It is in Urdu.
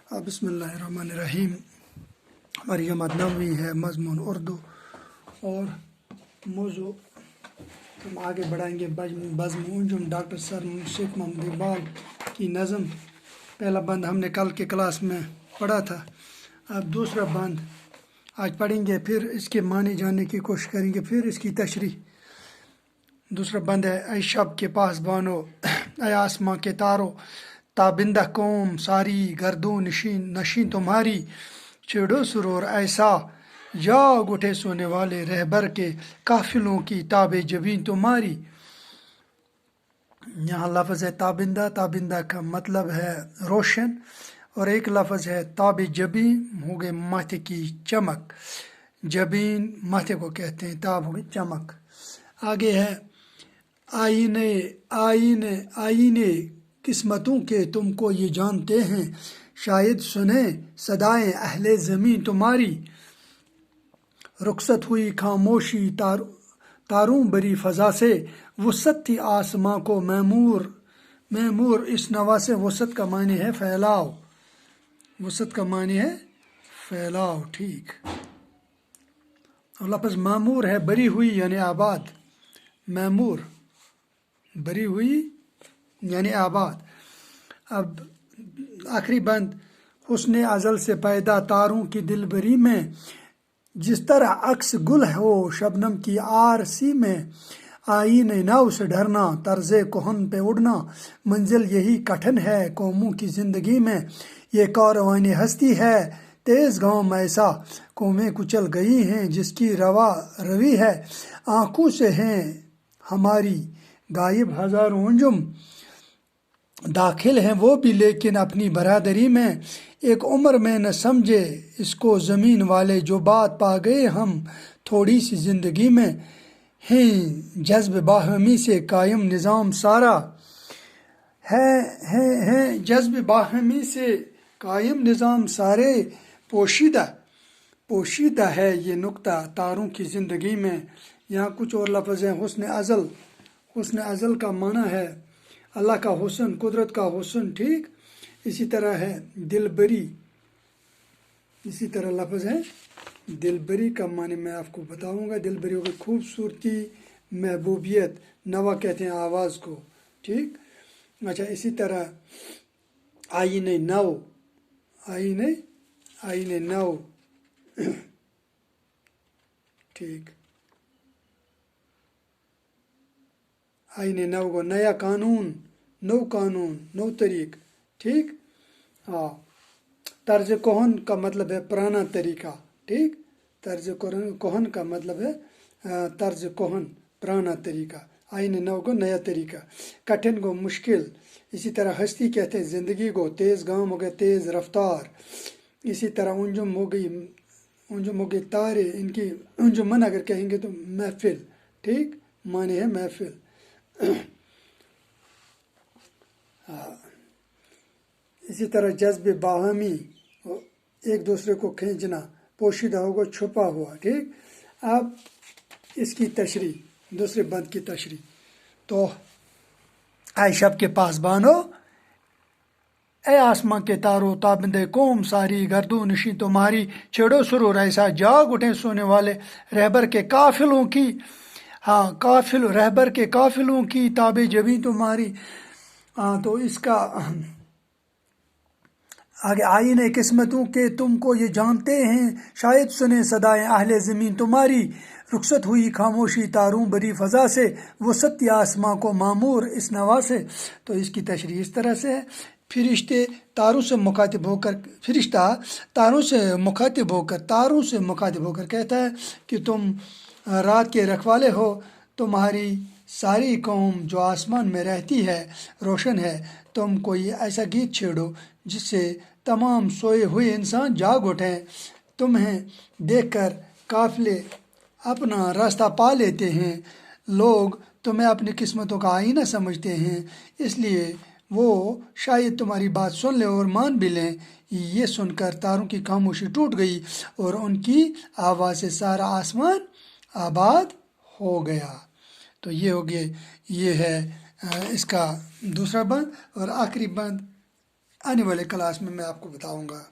بسم اللہ الرحمن الرحیم۔ ہماری جماعت نووی ہے، مضمون اردو، اور موضوع ہم آگے بڑھائیں گے بزم انجم ڈاکٹر سر شیخ محمد اقبال کی نظم۔ پہلا بند ہم نے کل کے کلاس میں پڑھا تھا، اب دوسرا بند آج پڑھیں گے، پھر اس کے معنی جاننے کی کوشش کریں گے، پھر اس کی تشریح۔ دوسرا بند ہے: اے شب کے پاس بانو، اے آسماں کے تارو، تابندہ قوم ساری گردوں نشین تمہاری، چھیڑو سرور ایسا جاگ اٹھے سونے والے رہبر کے قافلوں کی تاب جبیں تمہاری۔ یہاں لفظ ہے تابندہ، تابندہ کا مطلب ہے روشن، اور ایک لفظ ہے تاب جبیں، ہو گئے ماتھے کی چمک، جبین ماتھے کو کہتے ہیں، تاب ہو گئی چمک۔ آگے ہے: آئینے آئینے آئینے قسمتوں کے تم کو یہ جانتے ہیں، شاید سنیں صدائیں اہل زمین تمہاری، رخصت ہوئی خاموشی تاروں بری فضا سے، وسعت تھی آسماں کو معمور اس نوا سے۔ وسعت کا معنی ہے پھیلاؤ، وسعت کا معنی ہے پھیلاؤ، ٹھیک۔ اور لفظ معمور ہے بری ہوئی یعنی آباد، معمور بری ہوئی یعنی آباد۔ اب آخری بند: حسن ازل سے پیدا تاروں کی دل بری میں، جس طرح عکس گل ہو شبنم کی آرسی میں، آئین نو سے ڈرنا طرز کہن پہ اڑنا، منزل یہی کٹھن ہے قوموں کی زندگی میں، یہ کاروان ہستی ہے تیز گام ایسا، قومیں کچل گئی ہیں جس کی روا روی ہے، آنکھوں سے ہیں ہماری غائب ہزاروں انجم، داخل ہیں وہ بھی لیکن اپنی برادری میں، ایک عمر میں نہ سمجھے اس کو زمین والے، جو بات پا گئے ہم تھوڑی سی زندگی میں، ہیں جذب باہمی سے قائم نظام سارا، ہیں جذب باہمی سے قائم نظام سارے، پوشیدہ ہے یہ نقطہ تاروں کی زندگی میں۔ یہاں کچھ اور لفظ ہیں: حسن ازل، حسن ازل کا معنی ہے اللہ کا حسن، قدرت کا حسن، ٹھیک۔ اسی طرح ہے دل بری، اسی طرح لفظ ہے دل بری کا معنی میں آپ کو بتاؤں گا۔ دل بری ہوگی خوبصورتی، محبوبیت، نوا کہتے ہیں آواز کو، ٹھیک۔ اچھا، اسی طرح آئینے نو، آئینے نو، ٹھیک، آئینے نو کو نیا قانون، نو طریق، ٹھیک۔ ہاں، طرز کہن کا مطلب ہے پرانا طریقہ، ٹھیک۔ طرز کہن کا مطلب ہے طرز کہن، پرانا طریقہ۔ آئینے نو کو نیا طریقہ، کٹھن کو مشکل، اسی طرح ہستی کہتے ہیں زندگی کو، تیز گام ہو گیا تیز رفتار، اسی طرح انجم ہو گئی تارے، ان کی انجمن اگر کہیں گے تو محفل، ٹھیک، معنی ہے محفل۔ اسی طرح جذب باہمی، ایک دوسرے کو کھینچنا، پوشیدہ ہوگا چھپا ہوا، ٹھیک۔ اب اس کی تشریح، دوسرے بند کی تشریح تو: اے شب کے پاس بانو، اے آسماں کے تارو، تابندے قوم ساری گردوں نشین تمہاری، چھیڑو سرور ایسا جاگ اٹھے سونے والے رہبر کے قافلوں کی، رہبر کے قافلوں کی تاب جبیں تمہاری۔ تو اس کا آگے: آئینے قسمتوں کے تم کو یہ جانتے ہیں، شاید سنیں صدائیں اہل زمین تمہاری، رخصت ہوئی خاموشی تاروں بری فضا سے، وسعت آسماں کو معمور اس نوا سے۔ تو اس کی تشریح اس طرح سے ہے: فرشتہ تاروں سے مخاطب ہو کر کہتا ہے کہ تم رات کے رکھوالے ہو، تمہاری ساری قوم جو آسمان میں رہتی ہے روشن ہے، تم کوئی ایسا گیت چھیڑو جس سے تمام سوئے ہوئے انسان جاگ اٹھیں، تمہیں دیکھ کر قافلے اپنا راستہ پا لیتے ہیں، لوگ تمہیں اپنی قسمتوں کا آئینہ سمجھتے ہیں، اس لیے وہ شاید تمہاری بات سن لیں اور مان بھی لیں۔ یہ سن کر تاروں کی خاموشی ٹوٹ گئی اور ان کی آواز سے سارا آسمان آباد ہو گیا۔ تو یہ ہو گیا، یہ ہے اس کا دوسرا بند، اور آخری بند آنے والے کلاس میں آپ کو بتاؤں گا.